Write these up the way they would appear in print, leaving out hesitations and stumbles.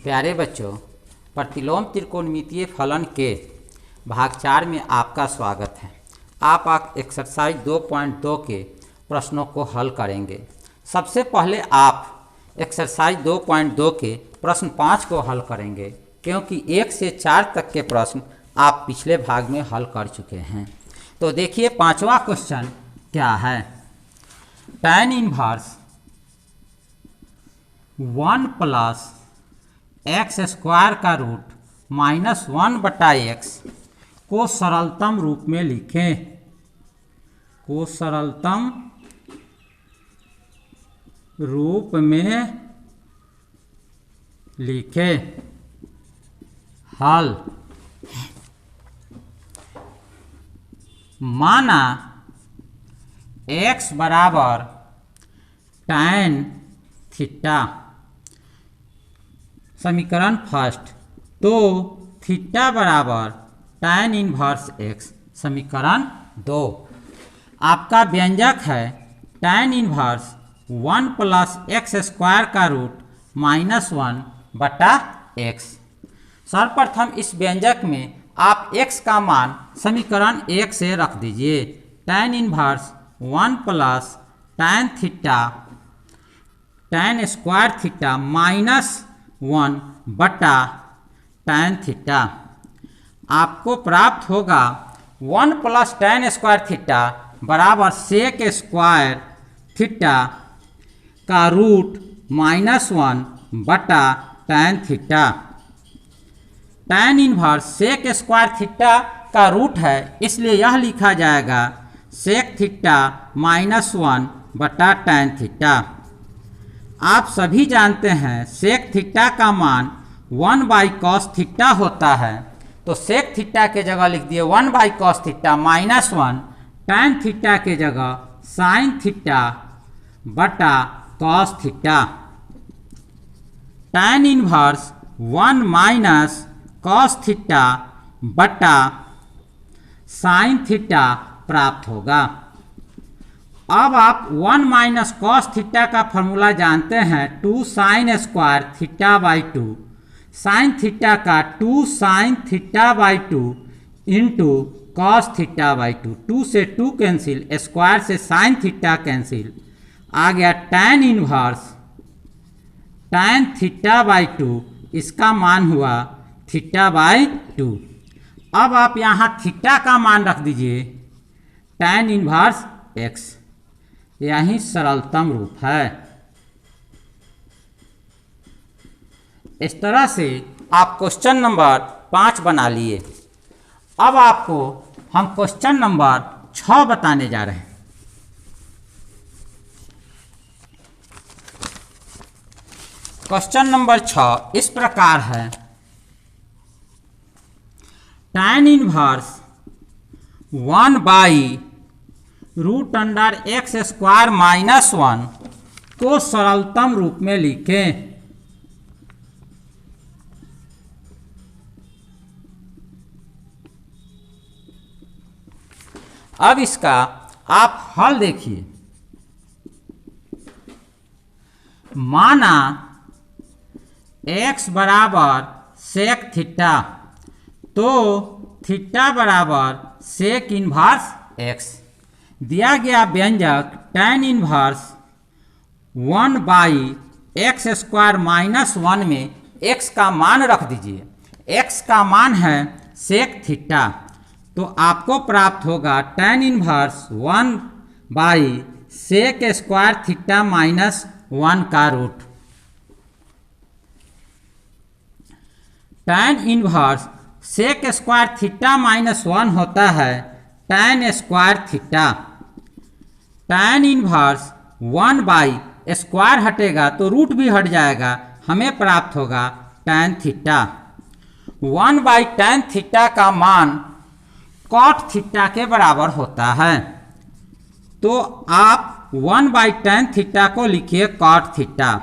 प्यारे बच्चों, प्रतिलोम त्रिकोणमितीय फलन के भाग 4 में आपका स्वागत है। आप एक्सरसाइज 2.2 के प्रश्नों को हल करेंगे। सबसे पहले आप एक्सरसाइज 2.2 के प्रश्न 5 को हल करेंगे, क्योंकि 1 से 4 तक के प्रश्न आप पिछले भाग में हल कर चुके हैं। तो देखिए 5वां क्वेश्चन क्या है। tan inverse 1 plus x square का रूट -1/x को सरलतम रूप में लिखें। को सरलतम रूप में लिखें। हल। माना x बराबर tan थीटा, समीकरण फर्स्ट, तो थीटा बराबर tan इनवर्स x, समीकरण 2। आपका व्यंजक है tan inverse 1 plus x square का रूट -1/x। सर्वप्रथम इस व्यंजक में आप x का मान समीकरण 1 से रख दीजिए। tan inverse 1 plus tan theta, tan square theta -1/tan theta, आपको प्राप्त होगा 1 प्लस tan स्क्वायर थीटा बराबर सेक स्क्वायर थीटा का root -1/tan theta. tan inverse sec square theta का रूट है, इसलिए यह लिखा जाएगा सेक थीटा -1/tan थीटा। आप सभी जानते हैं सेक थीटा का मान 1/cos थीटा होता है, तो सेक थीटा के जगह लिख दिए 1/cos थीटा -1, tan थीटा के जगह sin थीटा बटा cos theta. tan inverse 1 minus cos theta बटा sin थीटा प्राप्त होगा। अब आप 1 माइनस cos थीटा का फॉर्मूला जानते हैं 2 sin square theta by 2, sine theta का 2 sin theta by 2 into cos theta by 2। 2 से 2 कैंसिल, स्क्वायर से sin थीटा कैंसिल, आ गया tan inverse tan theta by 2, इसका मान हुआ थीटा बाई 2। अब आप यहाँ थीटा का मान रख दीजिए tan इनवर्स x, यही सरलतम रूप है। इस तरह से आप क्वेश्चन नंबर 5 बना लिए। अब आपको हम क्वेश्चन नंबर 6 बताने जा रहे हैं। क्वेश्चन नंबर 6 इस प्रकार है। tan इनवर्स 1/√x² -1 को सरलतम रूप में लिखें। अब इसका आप हल देखिए। माना x बराबर सेक थीटा, तो थीटा बराबर सेक इनवर्स x। दिया गया व्यंजक tan इनवर्स 1/x² -1 में x का मान रख दीजिए। x का मान है सेक थीटा, तो आपको प्राप्त होगा tan inverse sec square theta -1 का root. tan inverse sec square theta -1 होता है tan square theta. tan inverse square हटेगा तो रूट भी हट जाएगा, हमें प्राप्त होगा tan थीटा। 1/tan थीटा का मान cot थीटा के बराबर होता है, तो आप 1/tan थीटा को लिखिए cot थीटा।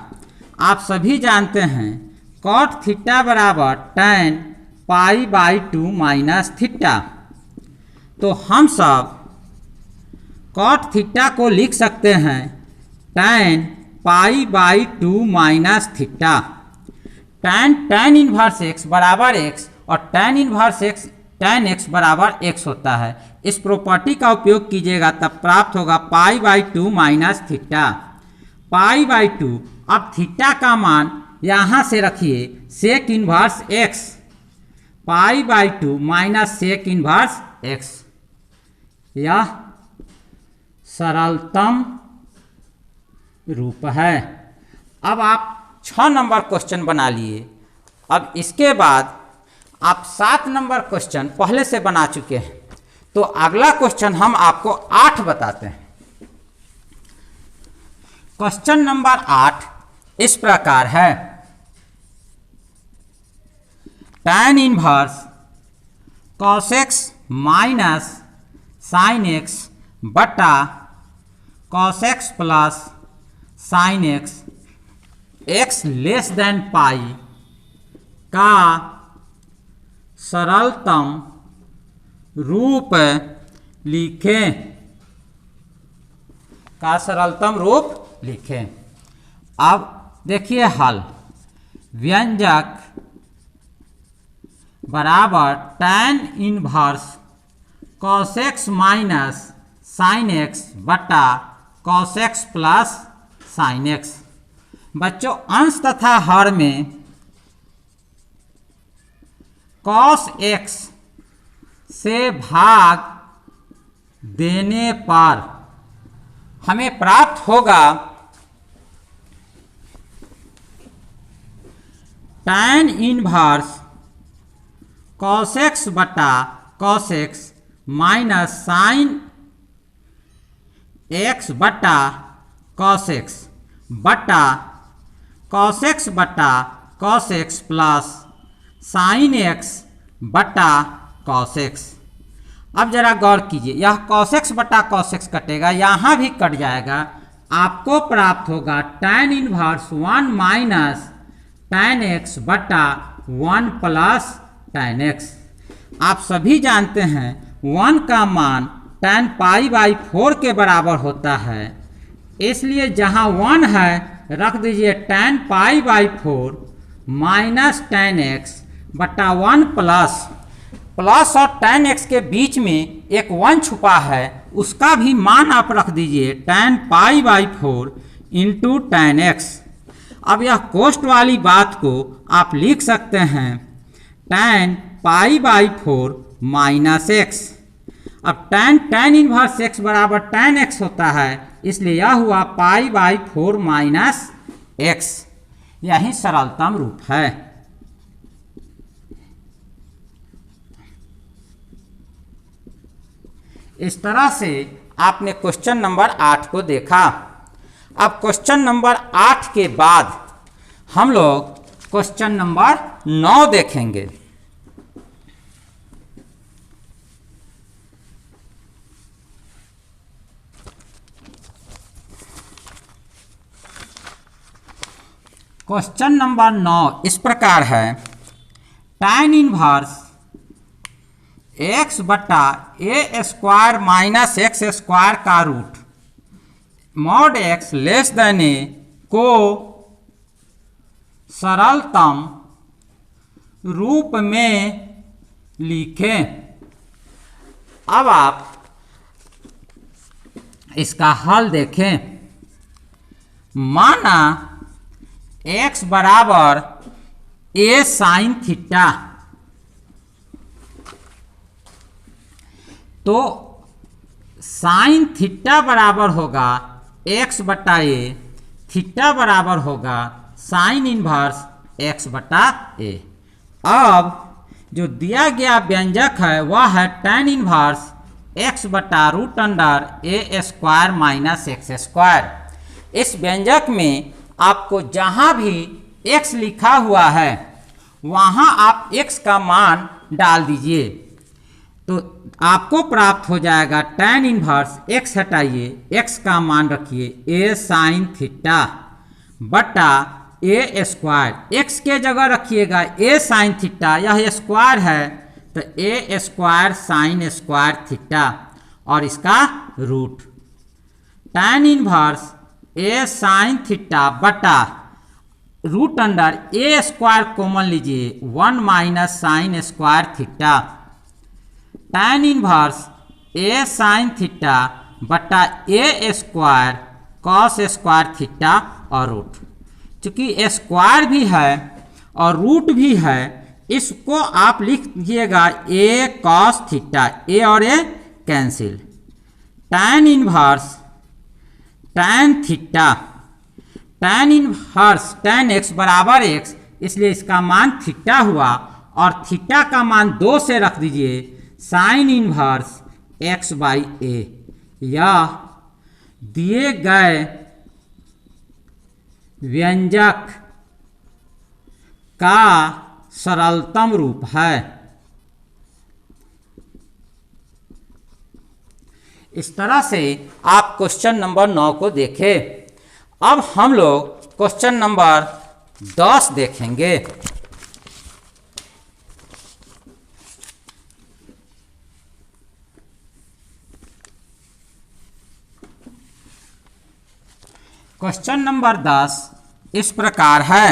आप सभी जानते हैं cot थीटा बराबर tan π/2 माइनस थीटा, तो हम सब cot थीटा को लिख सकते हैं tan π/2 minus theta. tan inverse x बराबर x और tan inverse x tan x बराबर x होता है। इस प्रॉपर्टी का उपयोग कीजिएगा तब प्राप्त होगा π/2 माइनस थीटा, π/2। अब थीटा का मान यहाँ से रखिए sec inverse x, π/2 minus sec inverse x। यह सरलतम रूप है। अब आप 6 नंबर क्वेश्चन बना लिए। अब इसके बाद आप 7 नंबर क्वेश्चन पहले से बना चुके हैं, तो अगला क्वेश्चन हम आपको 8 बताते हैं। क्वेश्चन नंबर 8 इस प्रकार है, tan inverse cos x minus sine x बटा cos x plus sine x less than pi का सरलतम रूप लिखें, का सरलतम रूप लिखें। अब देखिए हल, व्यंजक बराबर tan inverse cos x minus sine x बटा cos x plus sine x। बच्चों अंश तथा हर में cos x से भाग देने पर हमें प्राप्त होगा tan इनवर्स cos x बटा cos x minus sine x बटा cos x बटा cos x बटा cos x plus sine x बटा cos x। अब जरा गौर कीजिए, यह cos x बटा cos x कटेगा, यहाँ भी कट जाएगा। आपको प्राप्त होगा tan inverse 1 minus tan x बटा 1 प्लस tan x। आप सभी जानते हैं 1 का मान tan π/4 के बराबर होता है, इसलिए जहाँ 1 है रख दीजिए tan π/4 माइनस tan x बटा 1 प्लस और tan x के बीच में एक 1 छुपा है, उसका भी मान आप रख दीजिए tan π/4 इंटू tan x। अब यह कोष्ट वाली बात को आप लिख सकते हैं tan π/4 माइनस x। अब tan इनवर्स x बराबर tan x होता है, इसलिए यह हुआ π/4 माइनस x। यही सरलतम रूप है। इस तरह से आपने क्वेश्चन नंबर 8 को देखा। अब क्वेश्चन नंबर 8 के बाद हम लोग क्वेश्चन नंबर 9 देखेंगे। क्वेश्चन नंबर 9 इस प्रकार है, tan इनवर्स x बटा a square minus x square का root mod x less than a को सरलतम रूप में लिखें। अब आप इसका हल देखें। माना x बराबर a साइन थीटा, तो साइन थीटा बराबर होगा x बटा a, थीटा बराबर होगा साइन इनवर्स x बटा a। अब जो दिया गया व्यंजक है वह है tan इनवर्स x बटा root under a square minus x square. इस व्यंजक में आपको जहाँ भी x लिखा हुआ है वहाँ आप x का मान डाल दीजिए, तो आपको प्राप्त हो जाएगा tan इनवर्स x हटाइए, x का मान रखिए a साइन थीटा बटा a स्क्वायर, x के जगह रखिएगा a साइन थीटा, यह स्क्वायर है तो a square sine square theta और इसका root tan inverse a sine theta बटा root under a square common लीजिए 1 माइनस sine square theta, tan inverse a sine theta बटा a square cos square theta और रूट। चूंकि स्क्वायर भी है और रूट भी है, इसको आप लिख दीजिएगा ए कॉस थीटा, ए और a cancel, tan inverse tan theta, tan inverse tan x बराबर x, इसलिए इसका मान थीटा हुआ और थीटा का मान 2 से रख दीजिए साइन इनवर्स x बाई ए। यह दिए गए व्यंजक का सरलतम रूप है। इस तरह से आप क्वेश्चन नंबर 9 को देखें। अब हम लोग क्वेश्चन नंबर 10 देखेंगे। क्वेश्चन नंबर 10 इस प्रकार है,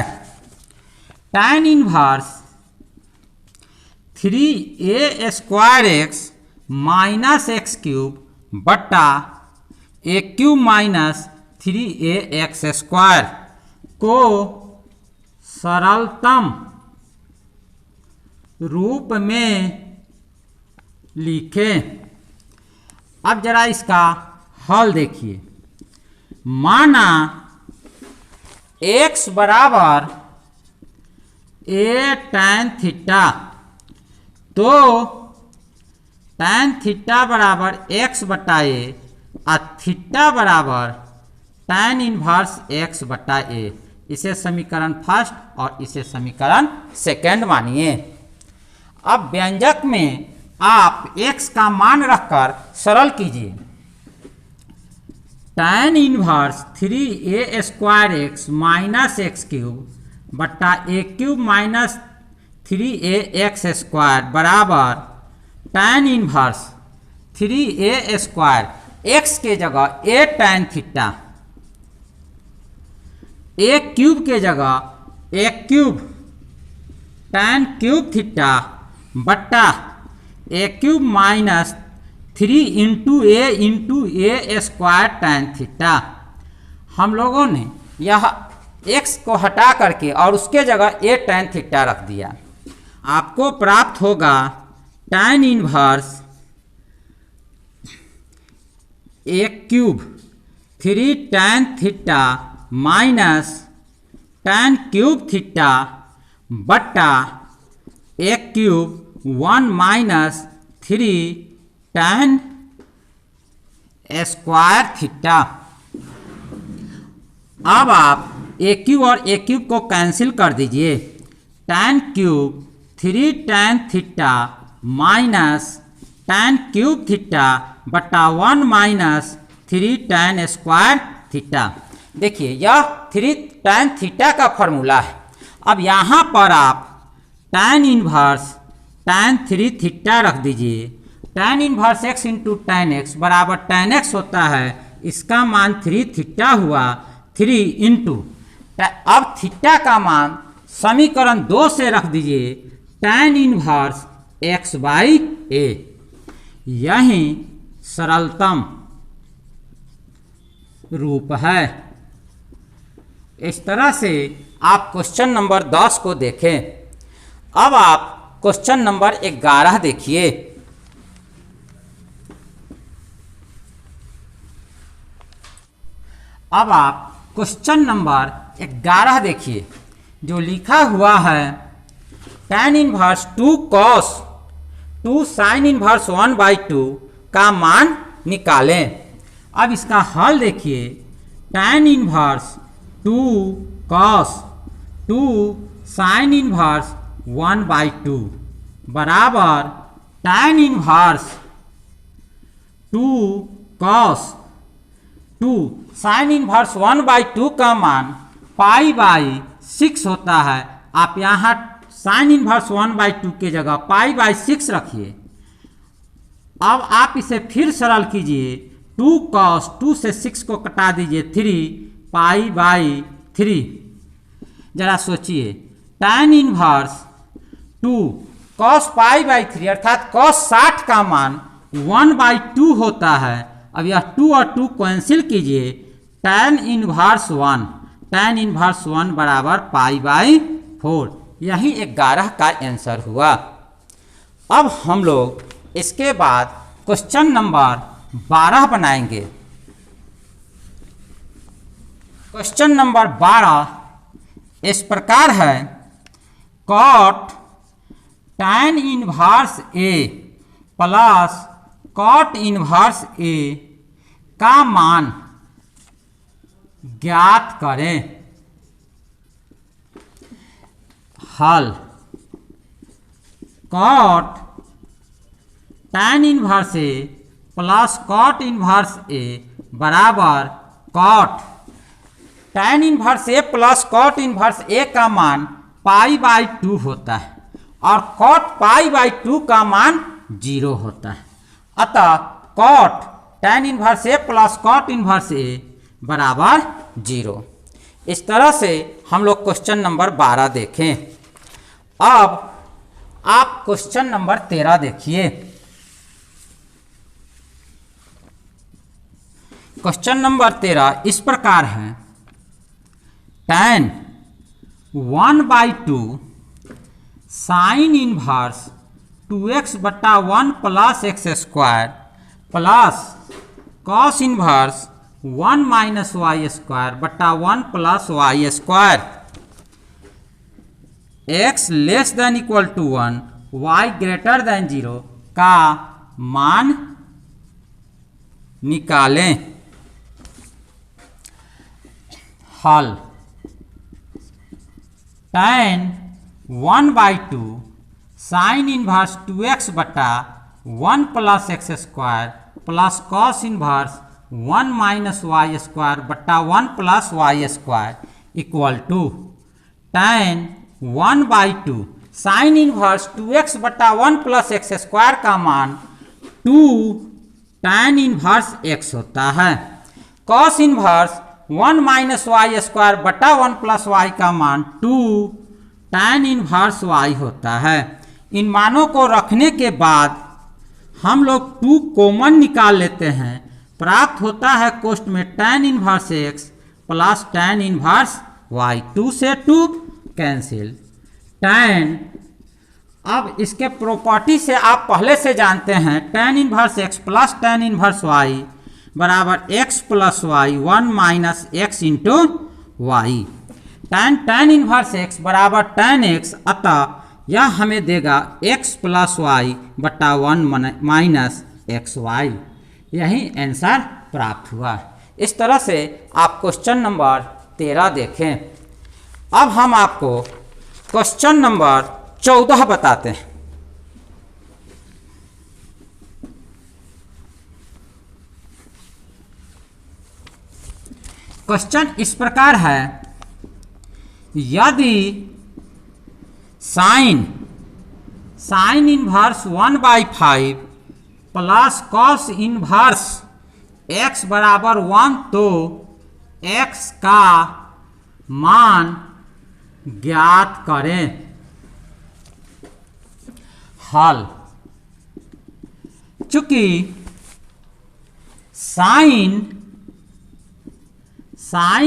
tan inverse 3a square x minus x cube बटा a cube minus 3a x square को सरलतम रूप में लिखें। अब जरा इसका हल देखिए। माना x बराबर a tan थीटा, तो tan थीटा बराबर x बटा ए और थीटा बराबर tan इनवर्स x बटा ए। इसे समीकरण फर्स्ट और इसे समीकरण सेकंड मानिए। अब व्यंजक में आप x का मान रखकर सरल कीजिए। tan inverse 3a square x minus x cube बटा a cube minus 3a x square बराबर tan inverse 3a square, x के जगह a tan theta, a cube के जगह a cube tan cube theta बटा a cube minus 3 into a square tan theta. हम लोगों ने यह x को हटा करके और उसके जगह ए tan थीटा रख दिया। आपको प्राप्त होगा tan inverse a cube 3 tan theta minus tan cube theta बटा a cube 1 minus 3 tan square theta. अब आप ए क्यूब और ए क्यूब को कैंसिल कर दीजिए। tan cube 3 tan theta minus tan cube theta बटा 1 माइनस 3 tan स्क्वायर थीटा। देखिए यह 3 tan थीटा का फॉर्मूला है। अब यहाँ पर आप tan इनवर्स tan 3 थीटा रख दीजिए। tan inverse x into tan x बराबर tan x होता है, इसका मान 3 थीटा हुआ। 3 इंटू, अब थीटा का मान समीकरण 2 से रख दीजिए tan इनवर्स x बाई ए। यही सरलतम रूप है। इस तरह से आप क्वेश्चन नंबर 10 को देखें। अब आप क्वेश्चन नंबर 11 देखिए। अब आप क्वेश्चन नंबर 11 देखिए, जो लिखा हुआ है tan inverse 2 cos 2 sine inverse 1/2 का मान निकालें। अब इसका हल देखिए। tan inverse 2 cos 2 sine inverse 1/2 बराबर tan inverse 2 cos 2 sine inverse 1/2 का मान π/6 होता है। आप यहाँ साइन इनवर्स 1/2 के जगह π/6 रखिए। अब आप इसे फिर सरल कीजिए। 2 cos 2 से 6 को कटा दीजिए 3 π/3। जरा सोचिए, tan इनवर्स 2 cos π/3 अर्थात cos 60 का मान 1/2 होता है। अब यह 2 और 2 कैंसिल कीजिए, tan इनवर्स 1 बराबर π/4। यही 11 का आंसर हुआ। अब हम लोग इसके बाद क्वेश्चन नंबर 12 बनाएंगे। क्वेश्चन नंबर 12 इस प्रकार है, cot tan inverse A plus cot inverse A का मान ज्ञात करें। हल, cot tan inverse A plus cot inverse A बराबर cot tan inverse A plus cot inverse A का मान π/2 होता है और cot π/2 का मान 0 होता है। अतः cot tan inverse A plus cot inverse A बराबर 0। इस तरह से हम लोग क्वेश्चन नंबर 12 देखें। अब आप क्वेश्चन नंबर 13 देखिए। क्वेश्चन नंबर 13 इस प्रकार है, tan 1/2 sine inverse 2x/1 plus x square plus cos inverse 1 minus y square बटा 1 plus y square, x less than equal to 1 y greater than 0 का मान निकालें। हल, tan 1/2 साइन इनवर्स 2x बटा 1 plus x square plus cos inverse 1 minus y square बटा 1 plus y square equal to tan 1/2 sine inverse 2x बटा 1 plus x square का मान 2 tan inverse x होता है। Cos inverse 1 minus y square बटा 1 plus y का मान 2 tan inverse y होता है। इन मानों को रखने के बाद हम लोग 2 कॉमन निकाल लेते हैं, प्राप्त होता है कोष्ठ में tan inverse x plus tan inverse y। 2 से 2 कैंसिल, tan। अब इसके प्रॉपर्टी से आप पहले से जानते हैं, tan inverse x plus tan inverse y बराबर x plus y 1 minus x into y. tan inverse x बराबर tan x, अतः यह हमें देगा x प्लस y बटा 1 माइनस एक्स वाई। यही आंसर प्राप्त हुआ। इस तरह से आप क्वेश्चन नंबर 13 देखें। अब हम आपको क्वेश्चन नंबर 14 बताते हैं। क्वेश्चन इस प्रकार है, यदि sine inverse 1/5 plus cos inverse x बराबर 1 तो x का मान ज्ञात करें। हल, चूंकि sine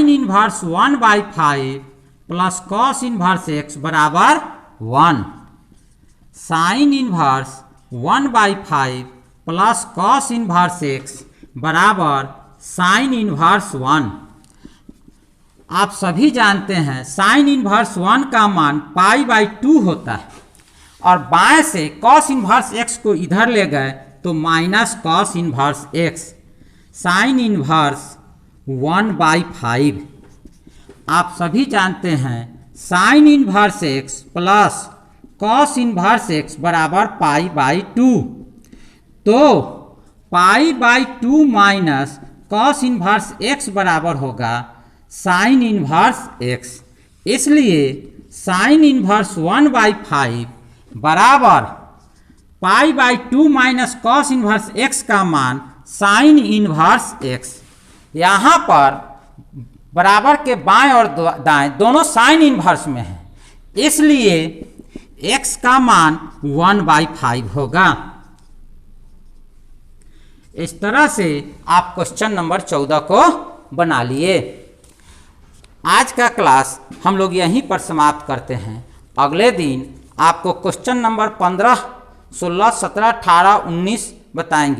inverse 1/5 plus cos inverse x बराबर 1, sine inverse 1/5 plus cos inverse x बराबर साइन इनवर्स 1। आप सभी जानते हैं साइन इनवर्स 1 का मान π/2 होता है और बाएं से कॉस इनवर्स x को इधर ले गए तो minus cos inverse x, sine inverse 1/5। आप सभी जानते हैं sine inverse x plus cos inverse x बराबर π/2, तो π/2 माइनस कॉस इनवर्स x बराबर होगा साइन इनवर्स x। इसलिए साइन इनवर्स 1/5 बराबर π/2 माइनस कॉस इनवर्स x का मान साइन इनवर्स x। यहाँ पर बराबर के बाएं और दाएं दोनों साइन इनवर्स में है, इसलिए x का मान 1/5 होगा। इस तरह से आप क्वेश्चन नंबर 14 को बना लिए। आज का क्लास हम लोग यहीं पर समाप्त करते हैं। अगले दिन आपको क्वेश्चन नंबर 15, 16, 17, 18, 19 बताएंगे।